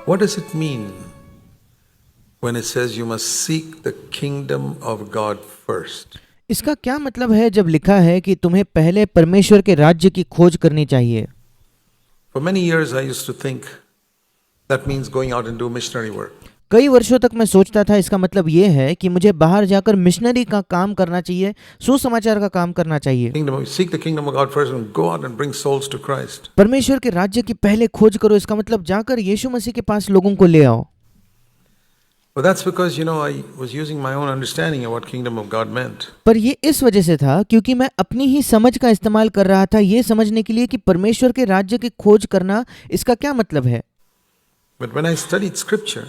What does it mean when it says you must seek the kingdom of God first? इसका क्या मतलब है जब लिखा है कि तुम्हें पहले परमेश्वर के राज्य की खोज करनी चाहिए? For many years I used to think that means going out and do missionary work. कई वर्षों तक मैं सोचता था इसका मतलब ये है कि मुझे बाहर जाकर मिशनरी का काम करना चाहिए, सुसमाचार का काम करना चाहिए। Seek the kingdom of God first and go out and bring souls to Christ. परमेश्वर के राज्य की पहले खोज करो, इसका मतलब जाकर यीशु मसीह के पास लोगों को ले आओ। But that's because I was using my own understanding of what kingdom of God meant. पर ये इस वजह से था क्योंकि मैं अपनी ही समझ का इस्तेमाल कर रहा था ये समझने के लिए कि परमेश्वर के राज्य की खोज करना इसका क्या मतलब है। But when I studied scripture,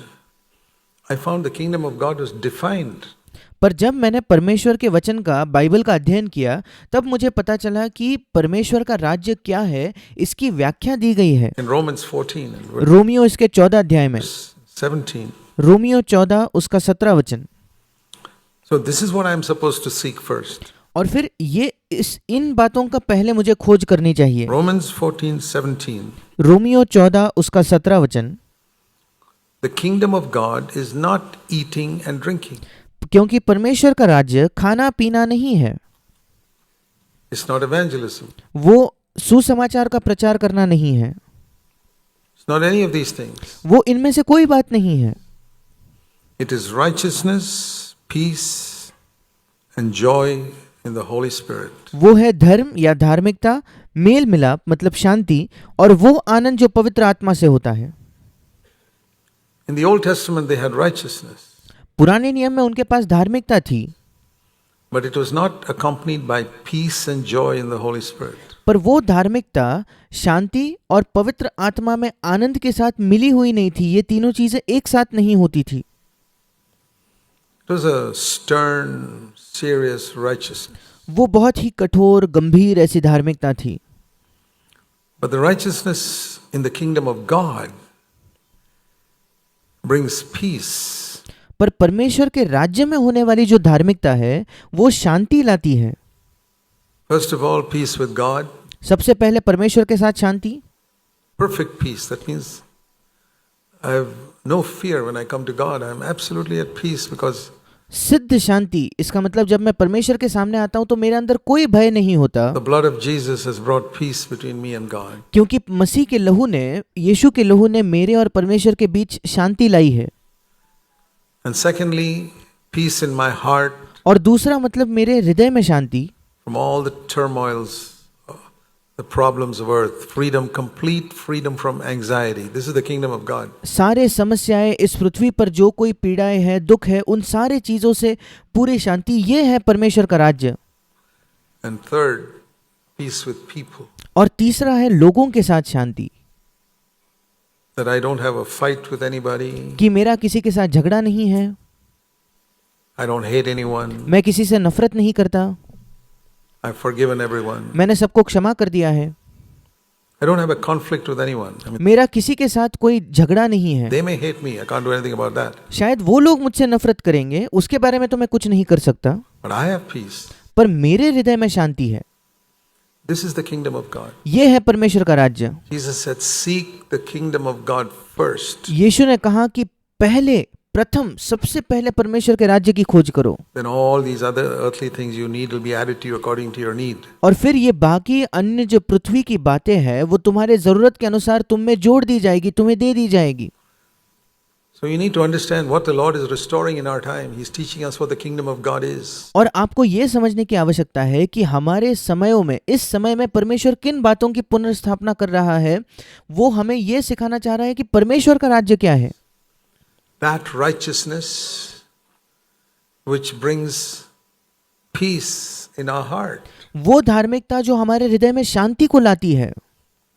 I found the kingdom of God was defined. पर जब मैंने परमेश्वर के वचन का, बाइबल का अध्ययन किया, तब मुझे पता चला कि परमेश्वर का राज्य क्या है, इसकी व्याख्या दी गई है। In Romans 14 and रोमियो इसके 14 अध्याय में, 17. रोमियो 14 उसका 17 वचन। So this is what I am supposed to seek first. और फिर ये इन बातों का पहले मुझे खोज करनी चाहिए। Romans 14:17. रोमियो 14 उसका 17 वचन। The kingdom of God is not eating and drinking. क्योंकि परमेश्वर का राज्य खाना पीना नहीं है। It's not evangelism. वो सुसमाचार का प्रचार करना नहीं है। It's not any of these things. वो इनमें से कोई बात नहीं है। It is righteousness, peace and joy in the Holy Spirit. वो है धर्म या धार्मिकता, मेल मिलाप मतलब शांति, और वो आनंद जो पवित्र आत्मा से होता है। In the Old Testament they had righteousness. पुराने नियम में उनके पास धार्मिकता थी, but it was not accompanied by peace and joy in the Holy Spirit. पर वो धार्मिकता शांति और पवित्र आत्मा में आनंद के साथ मिली हुई नहीं थी। ये तीनों चीजें एक साथ नहीं होती थी। It was a stern, serious righteousness. वो बहुत ही कठोर, गंभीर ऐसी धार्मिकता थी। But the righteousness in the kingdom of God brings peace. पर परमेश्वर के राज्य में होने वाली जो धार्मिकता है वो शांति लाती है। First of all, peace with God. सबसे पहले परमेश्वर के साथ शांति, Perfect peace. That means I have no fear when I come to God. I am absolutely at peace because सिद्ध शांति। इसका मतलब जब मैं परमेश्वर के सामने आता हूं तो मेरे अंदर कोई भय नहीं होता, the blood of Jesus has brought peace between me and God. क्योंकि मसीह के लहू ने, यीशु के लहू ने मेरे और परमेश्वर के बीच शांति लाई है। And secondly, peace in my heart. और दूसरा मतलब मेरे हृदय में शांति, from all the turmoils, the problems of earth, freedom, complete freedom from anxiety. This is the kingdom of God. सारे समस्याएं इस पृथ्वी पर जो कोई पीड़ाएं हैं, दुख है, उन सारे चीजों से पूरी शांति, ये है परमेश्वर का राज्य। And third, peace with people. और तीसरा है लोगों के साथ शांति, that I don't have a fight with anybody. कि मेरा किसी के साथ झगड़ा नहीं है, I don't hate anyone. मैं किसी से नफरत नहीं करता, I've forgiven everyone. मैंने सबको क्षमा कर दिया है, I don't have a conflict with anyone. I mean, मेरा किसी के साथ कोई झगड़ा नहीं है। they may hate me. I can't do anything about that. शायद वो लोग मुझसे नफरत करेंगे, उसके बारे में तो मैं कुछ नहीं कर सकता, But I have peace. पर मेरे हृदय में शांति है। This is the kingdom of God. ये है परमेश्वर का राज्य। Jesus said, "Seek the kingdom of God first." यीशु ने कहा कि पहले, प्रथम, सबसे पहले परमेश्वर के राज्य की खोज करो, Then all these other earthly things you need will be added to you according to your need. और फिर ये बाकी अन्य जो पृथ्वी की बातें हैं वो तुम्हारे जरूरत के अनुसार तुम में जोड़ दी जाएगी, तुम्हें दे दी जाएगी। So you need to understand what the Lord is restoring in our time. He's teaching us what the kingdom of God is. और आपको ये समझने की आवश्यकता है कि हमारे समयों में, इस समय में परमेश्वर किन बातों की पुनर्स्थापना कर रहा है। वो हमें ये सिखाना चाह रहा है कि परमेश्वर का राज्य क्या है। That righteousness which brings peace in our heart. वो धार्मिकता जो हमारे हृदय में शांति को लाती है।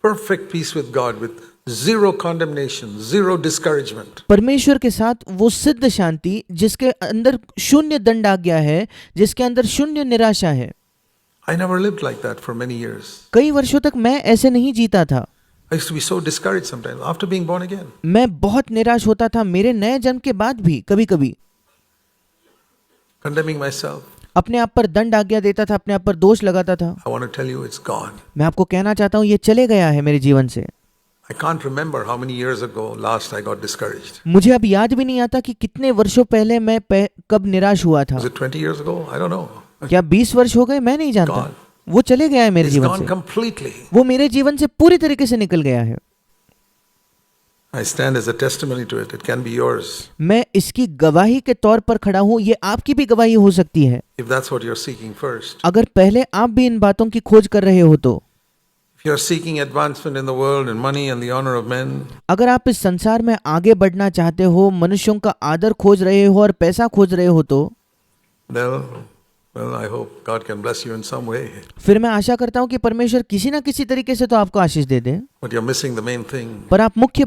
Perfect peace with God with zero condemnation, zero discouragement. परमेश्वर के साथ वो सिद्ध शांति जिसके अंदर शून्य दंड आज्ञा है, जिसके अंदर शून्य निराशा है। I never lived like that for many years. कई वर्षों तक मैं ऐसे नहीं जीता था। I used to be so discouraged sometimes after being born again. मैं बहुत निराश होता था मेरे नए जन्म के बाद भी, कभी-कभी Condemning myself. अपने आप पर दंड आज्ञा देता था, अपने आप पर दोष लगाता था। I want to tell you it's gone. मैं आपको कहना चाहता हूँ ये चले गया है मेरे जीवन से। I can't remember how many years ago last I got discouraged. मुझे अब याद भी नहीं आता कि कितने वर्षों पहले मैं कब निराश हुआ था। Was it 20 years ago? I don't know. क्या 20 वर्ष हो गए? मैं नहीं जानता। Gone. वो चले गया है मेरे It's जीवन gone से, completely. वो मेरे जीवन से पूरी तरीके से निकल गया है। I stand as a testimony to it. It can be yours. मैं इसकी गवाही के तौर पर खड़ा हूँ, ये आपकी भी गवाही हो सकती है। If that's what you're seeking first. अगर पहले आप भी इन बातों की खोज कर रहे हो तो, If you're seeking advancement in the world and money and the honor of men, अगर आप इस संसार में आगे बढ़ना चाहते हो, मनुष्यों का आदर खोज रहे हो और पैसा खोज रहे हो तो, well, I hope God can bless you in some way. फिर मैं आशा करता हूँ कि परमेश्वर किसी ना किसी तरीके से तो आपको आशीष दे दे। But you're missing the main thing. पर आप मुख्य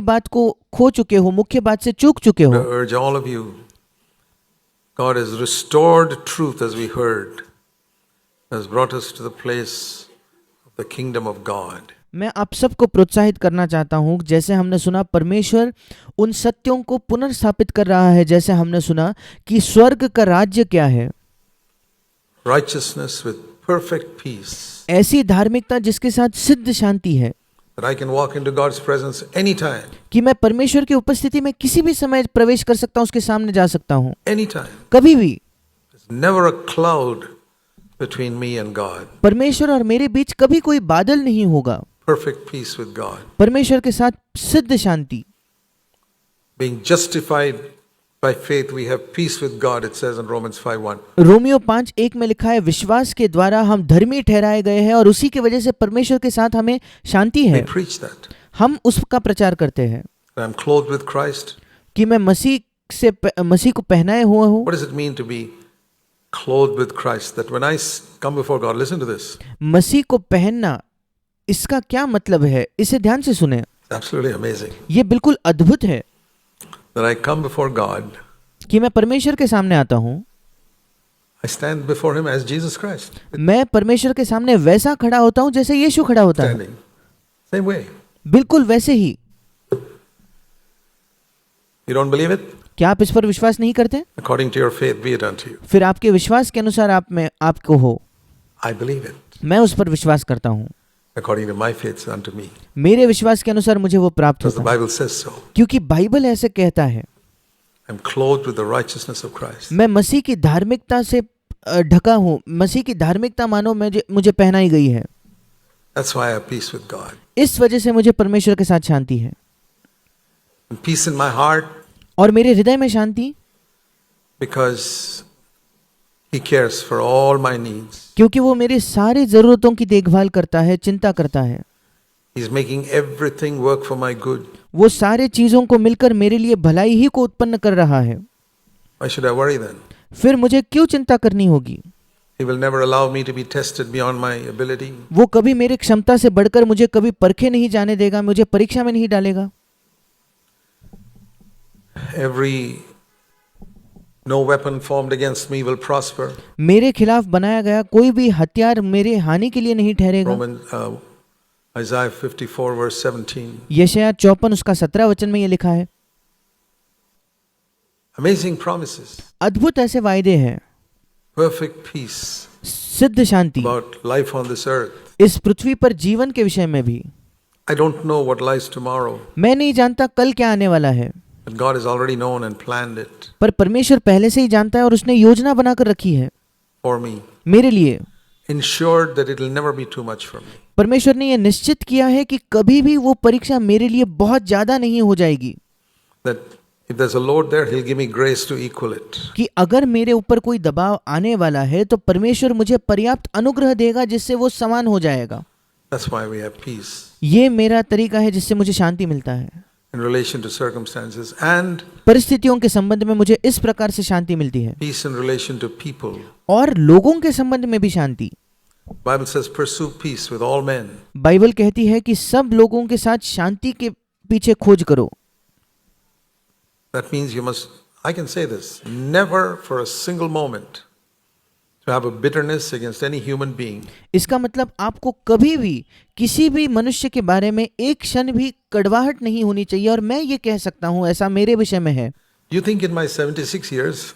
बात को खो चुके हो, मुख्य बात से चूक चुके I हो। urge all of you, God has restored truth as we heard, has brought us to the place of the kingdom of God. मैं आप सबको प्रोत्साहित करना चाहता हूँ, जैसे हमने सुना परमेश्वर उन सत्यों को पुनर्स्थापित कर रहा है, जैसे हमने सुना कि स्वर्ग का राज्य क्या है। Righteousness with perfect peace. ऐसी धार्मिकता जिसके साथ सिद्ध शांति है, That I can walk into God's presence anytime, कि मैं परमेश्वर की उपस्थिति में किसी भी समय प्रवेश कर सकता हूँ, उसके सामने जा सकता हूँ, anytime. कभी भी। There's never a cloud between me and God. परमेश्वर और मेरे बीच कभी कोई बादल नहीं होगा। Perfect peace with God. परमेश्वर के साथ सिद्ध शांति। Being justified by faith, we have peace with God, it says in Romans 5:1. Romeo 5:1 में लिखा है, विश्वास के द्वारा हम धर्मी ठहराए गए हैं और उसी की वजह से परमेश्वर के साथ हमें शांति We है। preach that. हम उसका प्रचार करते हैं That I'm clothed with Christ. कि मैं मसीह को पहनाए हुआ हूँ। What does it mean to be clothed with Christ? That when I come before God, listen to this. मसीह को पहनना, इसका क्या मतलब है? इसे ध्यान से सुने। It's absolutely amazing. ये बिल्कुल अद्भुत है That I come before God, कि मैं परमेश्वर के सामने आता हूँ, I stand before Him as Jesus Christ. मैं परमेश्वर के सामने वैसा खड़ा होता हूँ जैसे यीशु खड़ा होता है, Standing. Same way. बिल्कुल वैसे ही। You don't believe it? क्या आप इस पर विश्वास नहीं करते? According to your faith, be it unto you. फिर आपके विश्वास के अनुसार आपको हो। I believe it. मैं उस पर विश्वास करता हूँ, According to my faith, it's unto me. मेरे विश्वास के अनुसार मुझे वो प्राप्त Because the होता है, Bible says so. क्योंकि बाइबल ऐसे कहता है। I'm clothed with the righteousness of Christ. मैं मसीह की धार्मिकता से ढका हूँ, मसीह की धार्मिकता मानो मुझे पहनाई गई है। That's why I have peace with God. इस वजह से मुझे परमेश्वर के साथ शांति है, And peace in my heart और मेरे हृदय में शांति, because He cares for all my needs. क्योंकि वो मेरी सारी जरूरतों की देखभाल करता है, चिंता करता है। He's making everything work for my good. वो सारे चीजों को मिलकर मेरे लिए भलाई ही को उत्पन्न कर रहा है। Why should I worry then? फिर मुझे क्यों चिंता करनी होगी? He will never allow me to be tested beyond my ability. वो कभी मेरी क्षमता से बढ़कर मुझे कभी परखे नहीं जाने देगा, मुझे परीक्षा में नहीं डालेगा। No weapon formed against me will prosper. मेरे खिलाफ बनाया गया कोई भी हथियार मेरे हानि के लिए नहीं ठहरेगा। Isaiah 54 verse 17. यशायाह 54 उसका 17 वचन में ये लिखा है। Amazing promises. अद्भुत ऐसे वायदे हैं। Perfect peace. सिद्ध शांति About life on this earth. इस पृथ्वी पर जीवन के विषय में भी। I don't know what lies tomorrow. मैं नहीं जानता कल क्या आने वाला है, But God has already known and planned it पर परमेश्वर पहले से ही जानता है और उसने योजना बनाकर रखी है for me. मेरे लिए। Ensured that it will never be too much for me. परमेश्वर ने यह निश्चित किया है कि कभी भी वो परीक्षा मेरे लिए बहुत ज्यादा नहीं हो जाएगी। That if there's a load there, He'll give me grace to equal it. कि अगर मेरे ऊपर कोई दबाव आने वाला है तो परमेश्वर मुझे पर्याप्त अनुग्रह देगा जिससे वो समान हो जाएगा। That's why we have peace ये मेरा तरीका है जिससे मुझे शांति मिलता है। in relation to circumstances and परिस्थितियों के संबंध में मुझे इस प्रकार से शांति मिलती है, peace in relation to people. और लोगों के संबंध में भी शांति। Bible says pursue peace with all men. Bible कहती है कि सब लोगों के साथ शांति के पीछे खोज करो। That means you must, I can say this, never for a single moment to have a bitterness against any human being. इसका मतलब आपको कभी भी किसी भी मनुष्य के बारे में एक क्षण भी कड़वाहट नहीं होनी चाहिए, और मैं ये कह सकता हूँ ऐसा मेरे विषय में है। You think in my 76 years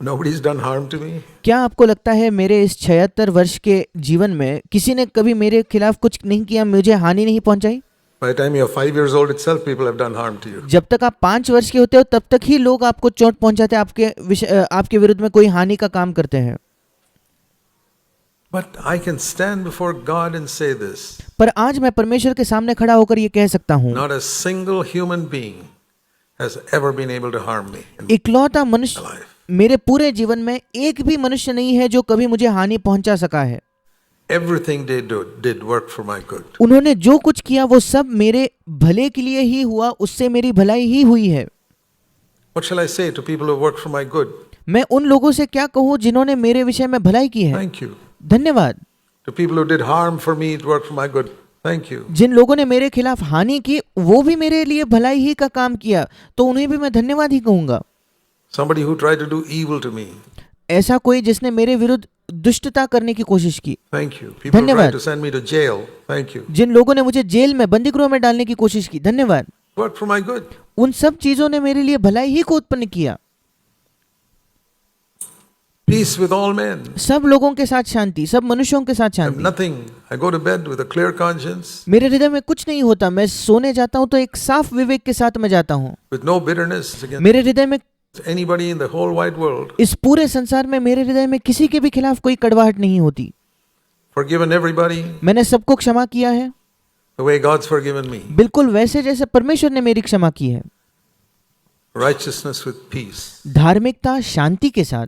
nobody's done harm to me? क्या आपको लगता है मेरे इस 76 वर्ष के जीवन में किसी ने कभी मेरे खिलाफ कुछ नहीं किया, मुझे हानि नहीं पहुंचाई? By the time you're 5 years old itself, people have done harm to you. जब तक आप 5 वर्ष के होते हो तब तक ही लोग आपको चोट पहुंचाते हैं, आपके विरुद्ध में कोई हानि का काम करते हैं। But I can stand before God and say this. पर आज मैं परमेश्वर के सामने खड़ा होकर ये कह सकता हूँ, Not a single human being has ever been able to harm me in इकलौता my मनुष्य life. मेरे पूरे जीवन में एक भी मनुष्य नहीं है जो कभी मुझे हानि पहुंचा सका है। Everything they did work for my good. उन्होंने जो कुछ किया वो सब मेरे भले के लिए ही हुआ, उससे मेरी भलाई ही हुई है। What shall I say to people who work for my good? मैं उन लोगों से क्या कहूँ जिन्होंने मेरे विषय में भलाई की है? Thank you. धन्यवाद। To people who did harm for me, it worked for my good. Thank you. जिन लोगों ने मेरे खिलाफ हानि की वो भी मेरे लिए भलाई ही का काम किया, तो उन्हें भी मैं धन्यवाद ही कहूंगा। Somebody who tried to do evil to me. ऐसा कोई जिसने मेरे विरुद्ध दुष्टता करने की कोशिश की, Thank you. People who tried धन्यवाद। to send me to jail. Thank you. जिन लोगों ने मुझे जेल में, बंदीगृह में डालने की कोशिश की, धन्यवाद। Worked for my good. उन सब चीजों ने मेरे लिए भलाई ही को उत्पन्न किया। Peace with all men. सब लोगों के साथ शांति, सब मनुष्यों के साथ I have Shanti. nothing. I go to bed with a clear conscience, मेरे हृदय में कुछ नहीं होता, मैं सोने जाता हूँ तो एक साफ विवेक के साथ मैं जाता हूँ। with no bitterness against मेरे हृदय में, anybody in the whole wide world. इस पूरे संसार में मेरे हृदय में किसी के भी खिलाफ कोई कड़वाहट नहीं होती। Forgiven everybody मैंने सबको क्षमा किया है, the way God's forgiven me. बिल्कुल वैसे जैसे परमेश्वर ने मेरी क्षमा की है। Righteousness with peace. धार्मिकता शांति के साथ,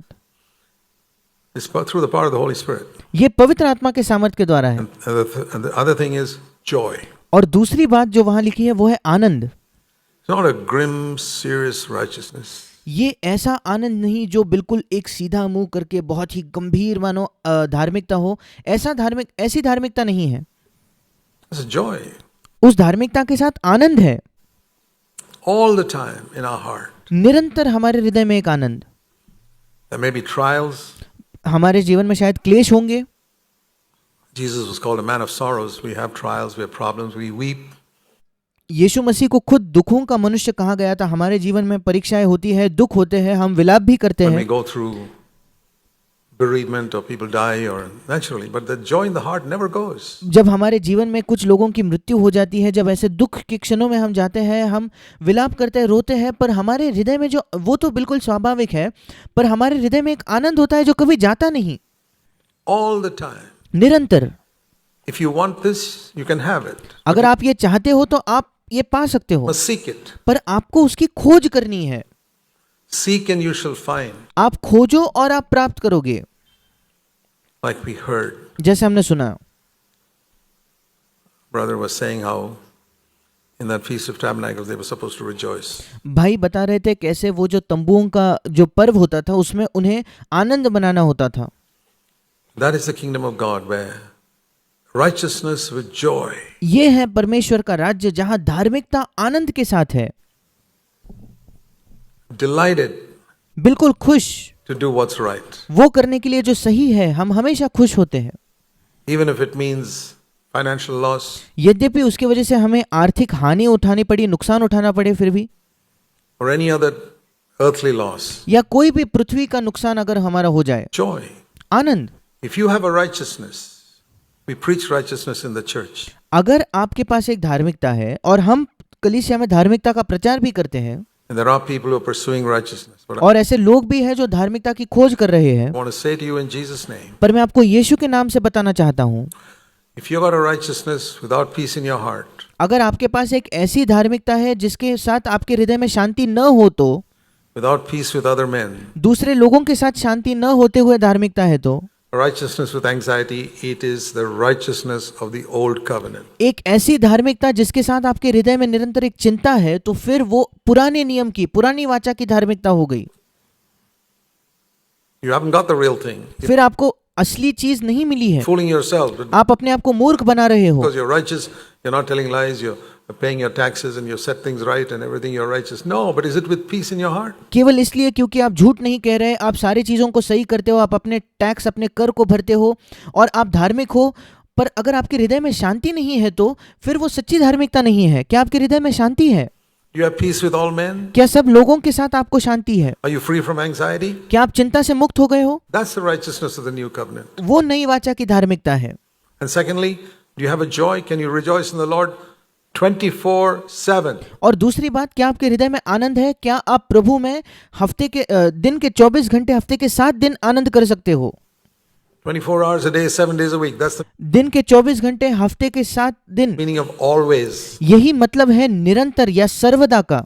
It's through the power of the Holy Spirit. ये पवित्र आत्मा के सामर्थ्य के द्वारा है। And the other thing is joy. और दूसरी बात जो वहां लिखी है वो है आनंद। It's not a grim, serious righteousness. ये ऐसा आनंद नहीं जो बिल्कुल एक सीधा मुंह करके बहुत ही गंभीर मानो धार्मिकता हो, ऐसी धार्मिकता नहीं है। It's a joy. उस धार्मिकता के साथ आनंद है, All the time in our heart. निरंतर हमारे हृदय में एक आनंद। There may be trials. हमारे जीवन में शायद क्लेश होंगे। Jesus was called a man of sorrows. We have trials, we have problems, we weep. यीशु मसीह को खुद दुखों का मनुष्य कहा गया था। हमारे जीवन में परीक्षाएं होती है, दुख होते हैं, हम विलाप भी करते When we हैं। go through bereavement or people die or naturally, but the joy in the heart never goes. जब हमारे जीवन में कुछ लोगों की मृत्यु हो जाती है, जब ऐसे दुख के क्षणों में हम जाते हैं, हम विलाप करते हैं, रोते हैं, पर हमारे हृदय में जो वो तो बिल्कुल स्वाभाविक है, पर हमारे हृदय में एक आनंद होता है जो कभी जाता नहीं, All the time. निरंतर। If you want this, you can have it. अगर आप ये चाहते हो तो आप ये पा सकते हो, Must seek it. पर आपको उसकी खोज करनी है। Seek and you shall find. आप खोजो और आप प्राप्त करोगे। Like we heard, जैसे हमने सुना, brother was saying how in that Feast of Tabernacles they were supposed to rejoice. भाई बता रहे थे कैसे वो जो तंबुओं का जो पर्व होता था उसमें उन्हें आनंद मनाना होता था। That is the kingdom of God where righteousness with joy. ये है परमेश्वर का राज्य जहां धार्मिकता आनंद के साथ है, Delighted बिल्कुल खुश, to do what's right. वो करने के लिए जो सही है। हम हमेशा खुश होते हैं, Even if it means financial loss, यद्यपि उसकी वजह से हमें आर्थिक हानि उठानी पड़ी, नुकसान उठाना पड़े, फिर भी, or any other earthly loss. या कोई भी पृथ्वी का नुकसान अगर हमारा हो जाए, Joy. Anand. If you have a righteousness, we preach righteousness in the church. अगर आपके पास एक धार्मिकता है और हम कलीसिया में धार्मिकता का प्रचार भी करते हैं, And there are people who are pursuing righteousness. But और ऐसे लोग भी हैं जो धार्मिकता की खोज कर रहे हैं, I want to say to you in Jesus' name, पर मैं आपको यीशु के नाम से बताना चाहता हूँ, if you got a righteousness without peace in your heart, अगर आपके पास एक ऐसी धार्मिकता है जिसके साथ आपके हृदय में शांति न हो, तो without peace with other men, दूसरे लोगों के साथ शांति न होते हुए धार्मिकता है, तो righteousness with anxiety, it is the righteousness of the old covenant. एक ऐसी धार्मिकता जिसके साथ आपके हृदय में निरंतर एक चिंता है, तो फिर वो पुराने नियम की, पुरानी वाचा की धार्मिकता हो गई। You haven't got the real thing. You're फिर आपको असली चीज नहीं मिली है, fooling yourself. But आप अपने आप को मूर्ख बना रहे हो। because you're righteous, you're not telling lies, you're paying your taxes and you set things right and everything, you're righteous. No, but is it with peace in your heart? केवल इसलिए क्योंकि आप झूठ नहीं कह रहे, आप सारी चीजों को सही करते हो, आप अपने टैक्स, अपने कर को भरते हो और आप धार्मिक हो, पर अगर आपके हृदय में शांति नहीं है तो फिर वो सच्ची धार्मिकता नहीं है। क्या आपके हृदय में शांति है? You have peace with all men? क्या सब लोगों के साथ आपको शांति है? Are you free from anxiety? क्या आप चिंता से मुक्त हो गए हो? That's the righteousness of the new covenant. वो नई वाचा की धार्मिकता है। And secondly, do you have a joy? Can you rejoice in the Lord 24/7. और दूसरी बात, क्या आपके हृदय में आनंद है? क्या आप प्रभु में हफ्ते के दिन के 24 घंटे, हफ्ते के 7 दिन आनंद कर सकते हो? 24 hours a day, 7 days a week. That's the दिन के 24 घंटे, हफ्ते के 7 दिन, meaning of always. यही मतलब है निरंतर या सर्वदा का।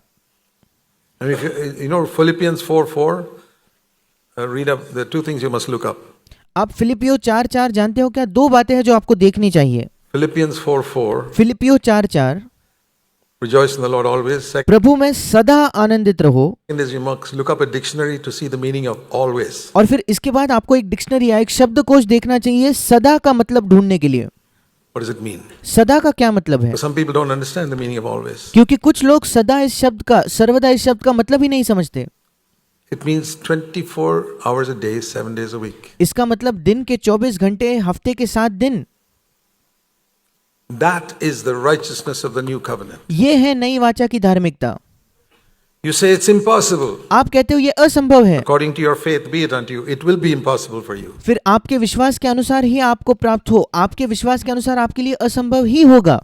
And if you know Philippians 4:4, read up the two things you must look up. आप फिलिपियो 4:4 जानते हो क्या? 2 बातें हैं जो आपको देखनी चाहिए। Philippians 4:4, फिलिपियो 4:4, rejoice in the Lord always. Second प्रभु में सदा आनंदित रहो। is you must look up a dictionary to see the meaning of always. और फिर इसके बाद आपको एक डिक्शनरी या एक शब्दकोश देखना चाहिए सदा का मतलब ढूंढने के लिए। What does it mean? सदा का क्या मतलब है? Some people don't understand the meaning of always. क्योंकि कुछ लोग सदा इस शब्द का, सर्वदा इस शब्द का मतलब ही नहीं समझते। It means 24 hours a day, 7 days a week. इसका मतलब दिन के 24 घंटे, हफ्ते के 7 दिन। That is the righteousness of the new covenant. ये है नई वाचा की धार्मिकता। You say it's impossible. आप कहते हो ये असंभव है, According to your faith, be it unto you. It will be impossible for you. फिर आपके विश्वास के अनुसार ही आपको प्राप्त हो। आपके विश्वास के अनुसार आपके लिए असंभव ही होगा,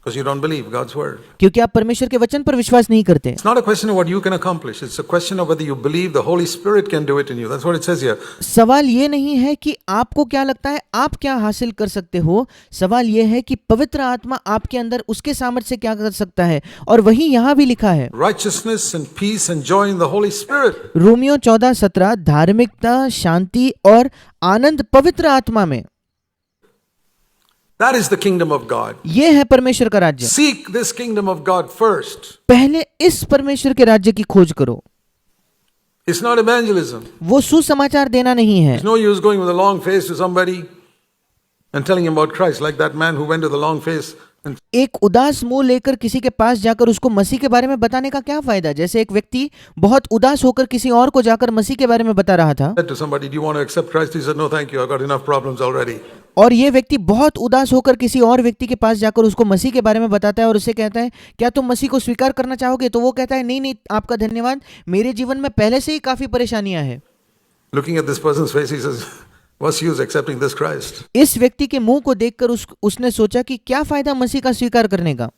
Because you don't believe God's word. क्योंकि आप परमेश्वर के वचन पर विश्वास नहीं करते। It's not a question of what you can accomplish. It's a question of whether you believe the Holy Spirit can do it in you. That's what it says here. सवाल ये नहीं है कि आपको क्या लगता है, आप क्या हासिल कर सकते हो। सवाल ये है कि पवित्र आत्मा आपके अंदर उसके सामर्थ्य से क्या कर सकता है, और वही यहाँ भी लिखा है। Righteousness and peace and joy in the Holy Spirit. Romeo 14:17, धार्मिकता, शांति और आनंद पवित्र आत्मा में। That is the kingdom of God. ये है परमेश्वर का राज्य। Seek this kingdom of God first. पहले इस परमेश्वर के राज्य की खोज करो। It's not evangelism. वो सुसमाचार देना नहीं है। There's no use going with a long face to somebody and telling him about Christ, like that man who went to the long face and एक उदास मुंह लेकर किसी के पास जाकर उसको मसीह के बारे में बताने का क्या फायदा? जैसे एक व्यक्ति बहुत उदास होकर किसी और को जाकर मसीह के बारे में बता रहा था, said to somebody, "Do you want to accept Christ?" He said, "No, thank you. I've got enough problems already." और ये व्यक्ति बहुत उदास होकर किसी और व्यक्ति के पास जाकर उसको मसीह के बारे में बताता है और उससे कहता है, क्या तुम मसीह को स्वीकार करना चाहोगे? तो वो कहता है, नहीं नहीं, आपका धन्यवाद, मेरे जीवन में पहले से ही काफी परेशानियां हैं। Looking at this person's face, he says, "What's use accepting this Christ?" इस व्यक्ति के मुंह को देखकर उसने सोचा कि क्या फायदा मसीह का स्वीकार करने का।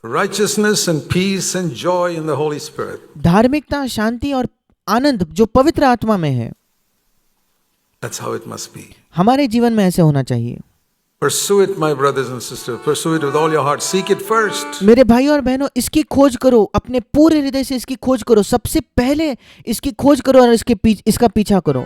Righteousness and peace and joy in the Holy Spirit. धार्मिकता, शांति और आनंद जो पवित्र आत्मा में है, That's how it must be. हमारे जीवन में ऐसे होना चाहिए। Pursue it, my brothers and sisters. Pursue it with all your heart. Seek it first. मेरे भाई और बहनों, इसकी खोज करो, अपने पूरे हृदय से इसकी खोज करो, सबसे पहले इसकी खोज करो और इसका पीछा करो।